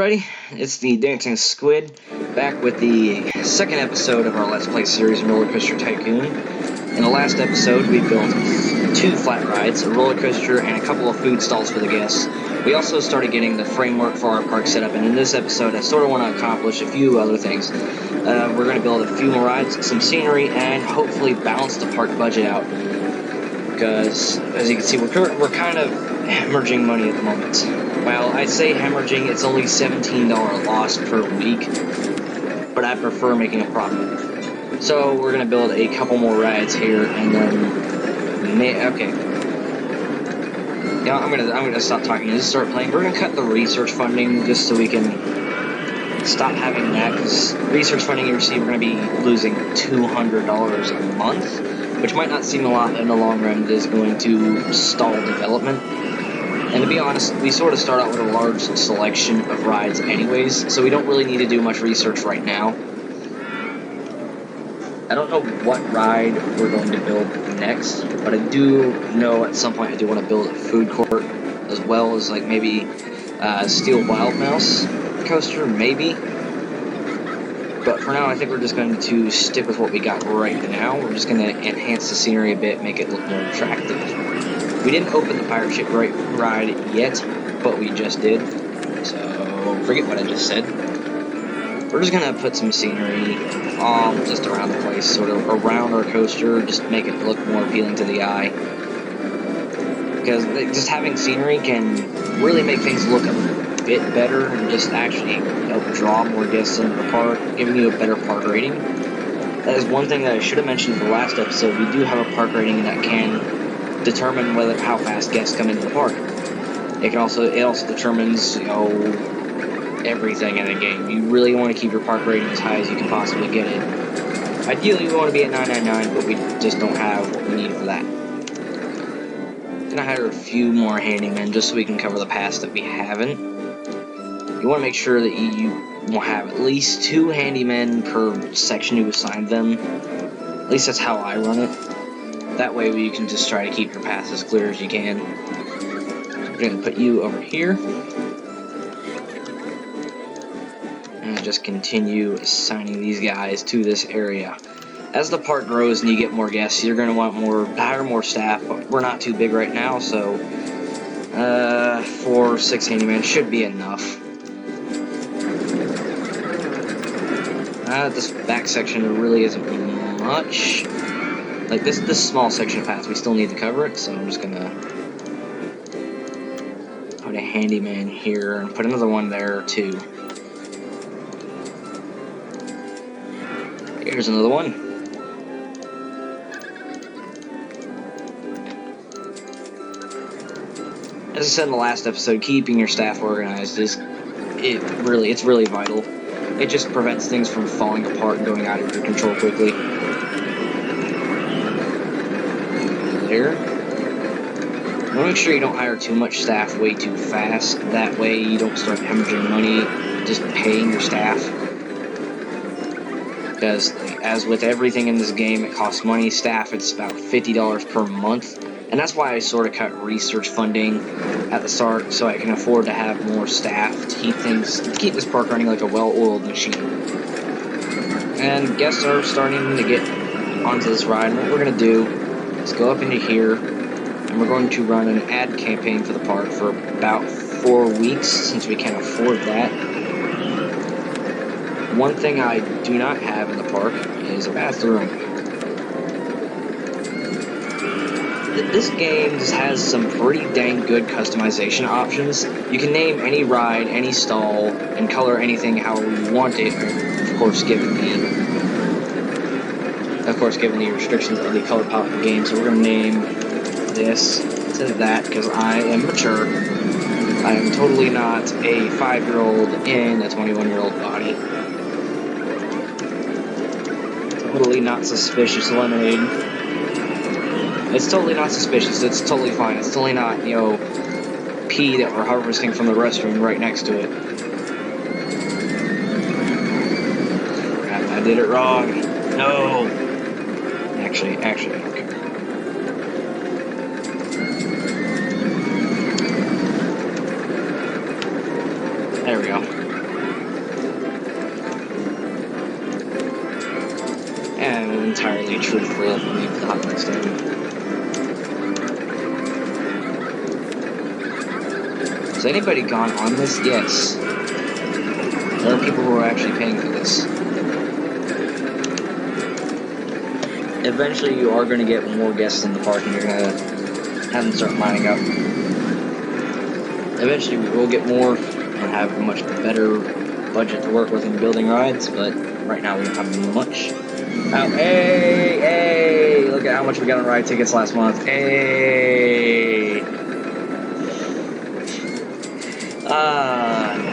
everybody, it's the Dancing Squid, back with the second episode of our Let's Play series, Roller Coaster Tycoon. In the last episode, we built 2 flat rides, a roller coaster, and a couple of food stalls for the guests. We also started getting the framework for our park set up, and in this episode, I sort of want to accomplish a few other things. We're going to build a few more rides, some scenery, and hopefully balance the park budget out. Because, as you can see, we're kind of hemorrhaging money at the moment. Well, I say hemorrhaging, it's only $17 loss per week, but I prefer making a profit. So we're gonna build a couple more rides here, and then okay. Yeah, I'm gonna stop talking and just start playing. We're gonna cut the research funding just so we can stop having that, because research funding, you see, we're gonna be losing $200 a month, which might not seem a lot in the long run. It is going to stall development. And to be honest, we sort of start out with a large selection of rides anyways, so we don't really need to do much research right now. I don't know what ride we're going to build next, but I do know at some point I do want to build a food court, as well as like maybe Steel Wild Mouse coaster, maybe. But for now, I think we're just going to stick with what we got right now. We're just going to enhance the scenery a bit, make it look more attractive. We didn't open the pirate ship ride yet, but we just did, so forget what I just said. We're just gonna put some scenery all just around the place, sort of around our coaster, just make it look more appealing to the eye. Because just having scenery can really make things look a bit better and just actually help draw more guests into the park, giving you a better park rating. That is one thing that I should have mentioned in the last episode. We do have a park rating that can determine how fast guests come into the park. It also determines, everything in a game. You really want to keep your park rating as high as you can possibly get it. Ideally, we want to be at 999, but we just don't have what we need for that. Gonna hire a few more handymen just so we can cover the past that we haven't. You want to make sure that you will have at least 2 handymen per section you assign them. At least that's how I run it. That way you can just try to keep your paths as clear as you can. We're going to put you over here. And just continue assigning these guys to this area. As the park grows and you get more guests, you're going to want to hire more staff, but we're not too big right now, so 4 or 6 handymen should be enough. This back section there really isn't much. Like this small section of path, we still need to cover it, so I'm just gonna put a handyman here and put another one there too. Here's another one. As I said in the last episode, keeping your staff organized it's really vital. It just prevents things from falling apart and going out of your control quickly. There. You want to make sure you don't hire too much staff way too fast. That way you don't start hemorrhaging money just paying your staff. Because as with everything in this game, it costs money. Staff, it's about $50 per month. And that's why I sort of cut research funding at the start, so I can afford to have more staff to keep this park running like a well-oiled machine. And guests are starting to get onto this ride. And what we're going to do, let's go up into here, and we're going to run an ad campaign for the park for about 4 weeks, since we can't afford that. One thing I do not have in the park is a bathroom. This game just has some pretty dang good customization options. You can name any ride, any stall, and color anything how you want it, of course given the restrictions of the color palette of the game. So we're going to name this to that, because I am mature. I am totally not a 5-year-old in a 21-year-old body. Totally not suspicious lemonade. It's totally not suspicious. It's totally fine. It's totally not, pee that we're harvesting from the restroom right next to it. Crap, I did it wrong. No. Actually, I don't care. There we go. be truthful if we leave the hot dogs down. Has anybody gone on this? Yes. There are people who are actually paying for this. Eventually, you are going to get more guests in the park, and you're going to have them start lining up. Eventually, we will get more and have a much better budget to work with in building rides, but right now we don't have much. Oh, hey! Look at how much we got on ride tickets last month. Hey!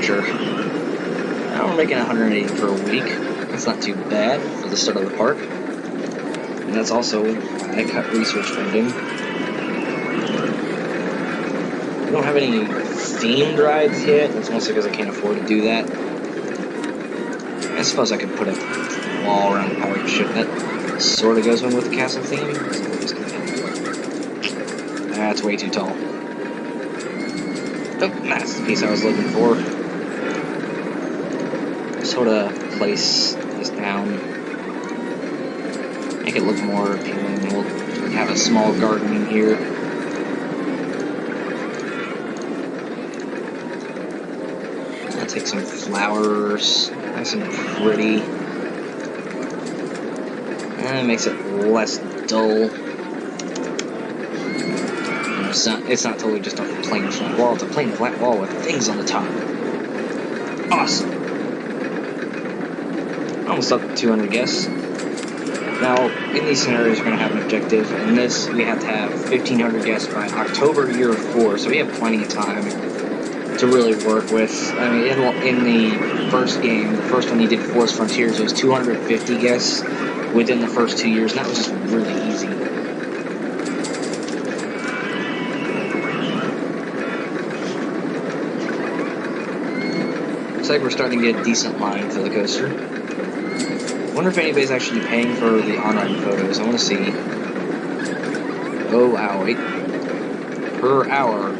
Sure. Now we're making 180 per week. That's not too bad for the start of the park. And that's also I cut research funding. We don't have any themed rides yet. That's mostly because I can't afford to do that. I suppose I could put a wall around the park, shouldn't it? Sort of goes in with the castle theme. That's way too tall. Oh, that's the piece I was looking for. Sort of place this down. Make it look more appealing. We'll have a small garden in here. I'll take some flowers. Nice and pretty. And it makes it less dull. It's not totally just a plain flat wall. It's a plain flat wall with things on the top. Awesome. Almost up to 200 guests. Now, in these scenarios, we're going to have an objective. In this, we have to have 1,500 guests by October year 4, so we have plenty of time to really work with. I mean, in the first game, the first one you did, Forest Frontiers, it was 250 guests within the first 2 years, and that was just really easy. Looks like we're starting to get a decent line for the coaster. I wonder if anybody's actually paying for the on-ride photos. I want to see. Oh, wow, wait. Per hour.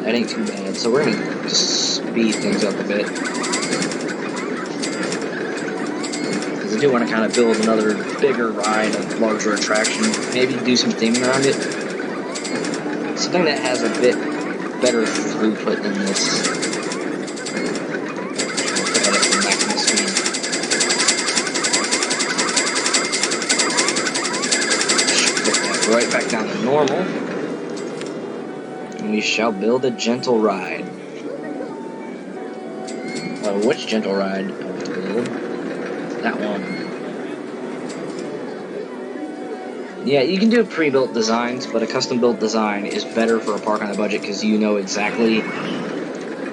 That ain't too bad. So we're going to just speed things up a bit. Because I do want to kind of build another bigger ride, a larger attraction. Maybe do some theming around it. Something that has a bit better throughput than this. Right back down to normal, and we shall build a gentle ride. Which gentle ride I want to build? That one. Yeah, you can do pre-built designs, but a custom-built design is better for a park on a budget because you know exactly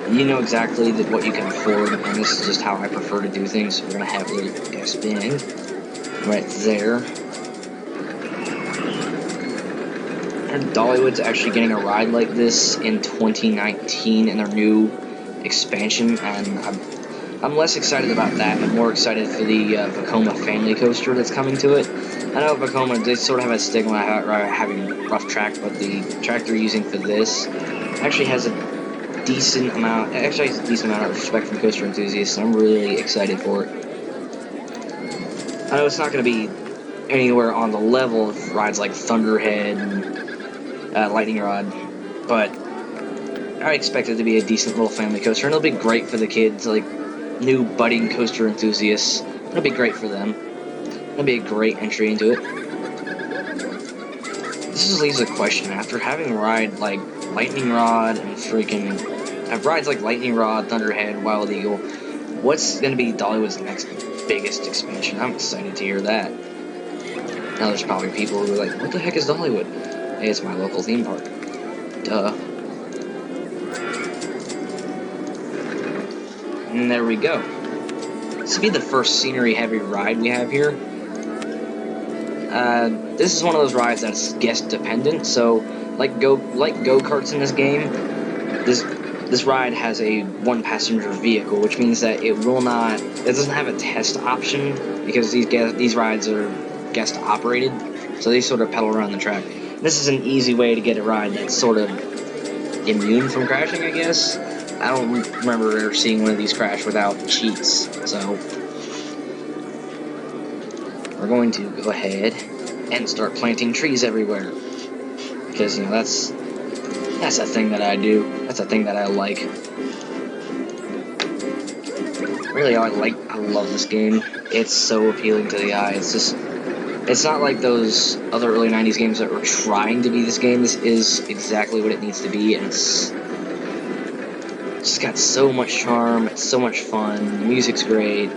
what you can afford, and this is just how I prefer to do things. So we're gonna have a little gas band right there. Dollywood's actually getting a ride like this in 2019 in their new expansion, and I'm less excited about that. I'm more excited for the Vekoma family coaster that's coming to it. I know Vekoma, they sort of have a stigma having rough track, but the track they're using for this actually has a decent amount of respect from coaster enthusiasts, and I'm really excited for it. I know it's not going to be anywhere on the level of rides like Thunderhead and Lightning Rod, but I expect it to be a decent little family coaster, and it'll be great for the kids, like new budding coaster enthusiasts. It'll be great for them. It'll be a great entry into it. This just leaves a question. After having a ride like Lightning Rod and rides like Lightning Rod, Thunderhead, Wild Eagle, what's going to be Dollywood's next biggest expansion? I'm excited to hear that. Now there's probably people who are like, what the heck is Dollywood? Hey, it's my local theme park. Duh. And there we go. This will be the first scenery-heavy ride we have here. This is one of those rides that's guest-dependent, so like go-karts in this game, this ride has a one-passenger vehicle, which means that it doesn't have a test option, because these rides are guest-operated, so they sort of pedal around the track. This is an easy way to get a ride that's sort of immune from crashing, I guess. I don't remember ever seeing one of these crash without cheats, so we're going to go ahead and start planting trees everywhere. Because, you know, that's a thing that I do. That's a thing that I like. Really, I love this game. It's so appealing to the eye. It's not like those other early 90s games that were trying to be this game. This is exactly what it needs to be, and it's just got so much charm. It's so much fun. The music's great.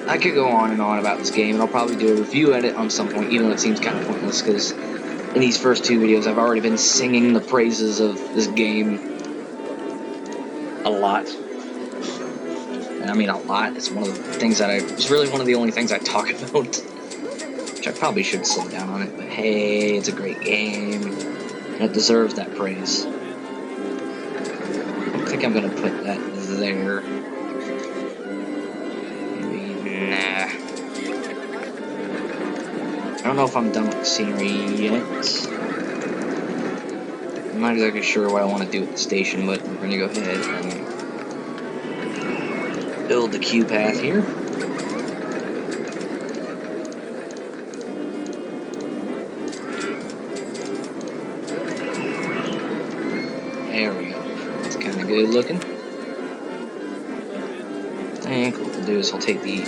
I could go on and on about this game, and I'll probably do a review at it on some point, even though it seems kind of pointless, because in these first 2 videos, I've already been singing the praises of this game a lot. And I mean a lot. It's one of the things that it's really one of the only things I talk about. Which I probably should slow down on it, but hey, it's a great game. And it deserves that praise. I don't think I'm gonna put that there. Maybe, nah. I don't know if I'm done with the scenery yet. I'm not exactly sure what I want to do with the station, but we're gonna go ahead and build the queue path here. There we go. It's kind of good looking. I think what we'll do is I'll take the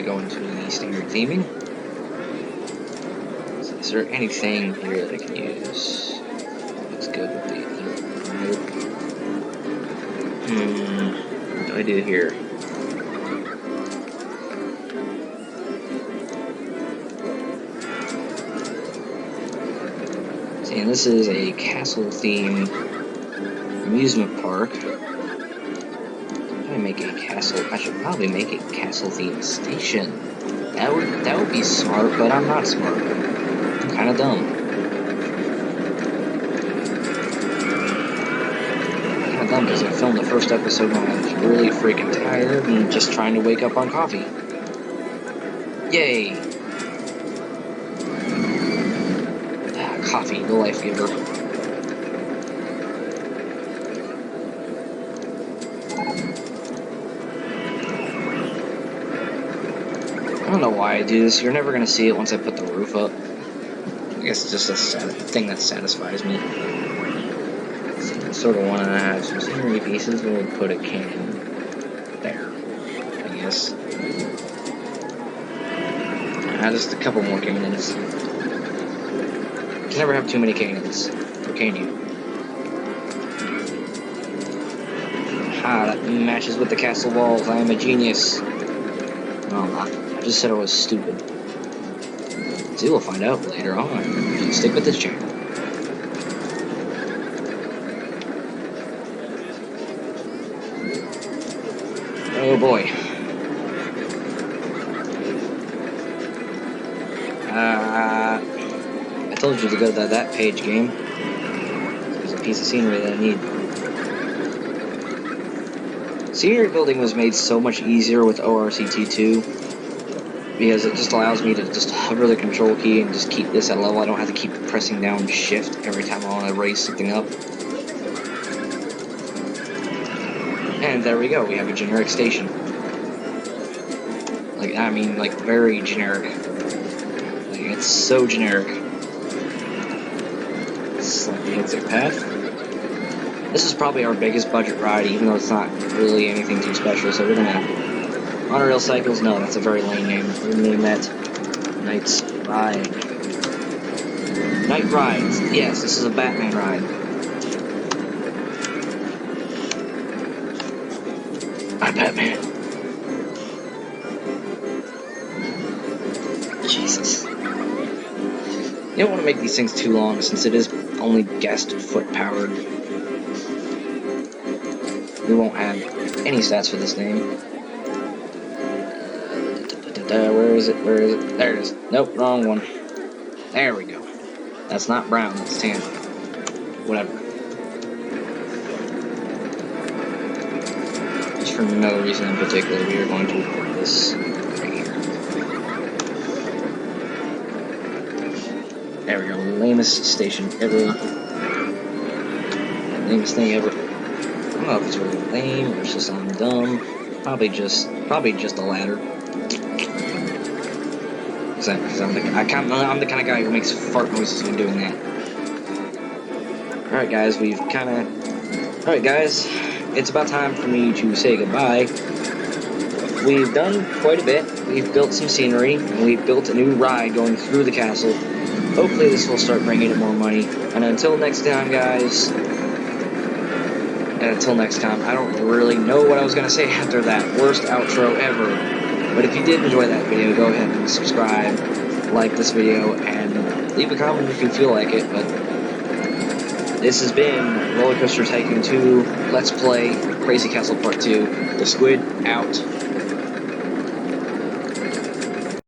go into the standard theming. So is there anything here that I can use? Looks good with the what do I do here? See, and this is a castle-themed amusement park. I should probably make a castle-themed station. That would be smart, but I'm not smart. I'm kind of dumb. Because I filmed the first episode when I was really freaking tired and just trying to wake up on coffee. Yay! Coffee, the life giver. I don't know why I do this. You're never going to see it once I put the roof up. I guess it's just a thing that satisfies me. So I sort of want to have some scenery pieces. We'll put a cannon there, I guess. Just a couple more cannons. You can never have too many cannons. Or can you? That matches with the castle walls. I am a genius. No, I'm not. I just said I was stupid. See, we'll find out later on. Stick with this channel. Oh boy. I told you to go to that page game. There's a piece of scenery that I need. Scenery building was made so much easier with RCT2 because it just allows me to just hover the control key and just keep this at a level. I don't have to keep pressing down shift every time I want to raise something up. And there we go, we have a generic station. Like, very generic. Like, it's so generic. Slightly exit path. This is probably our biggest budget ride, even though it's not really anything too special, so we're gonna... Monorail Cycles? No, that's a very lame name. We're gonna name that Knight's Ride. Night Rides. Yes, this is a Batman ride. I'm Batman. Jesus. You don't want to make these things too long, since it is only guest foot powered. We won't have any stats for this name. Where is it? Where is it? There it is. Nope, wrong one. There we go. That's not brown, that's tan. Whatever. Just for no reason in particular, we are going to record this right here. There we go. Lamest station ever. Lamest thing ever. I don't know if it's really lame or it's just I'm dumb. Probably just a ladder. Because I'm the kind of guy who makes fart noises when doing that. Alright guys, Alright guys, it's about time for me to say goodbye. We've done quite a bit. We've built some scenery, and we've built a new ride going through the castle. Hopefully this will start bringing in more money. And until next time, guys, I don't really know what I was going to say after that worst outro ever. But if you did enjoy that video, go ahead and subscribe, like this video, and leave a comment if you feel like it. But this has been Roller Coaster Tycoon 2 Let's Play Crazy Castle Part 2. The Squid out.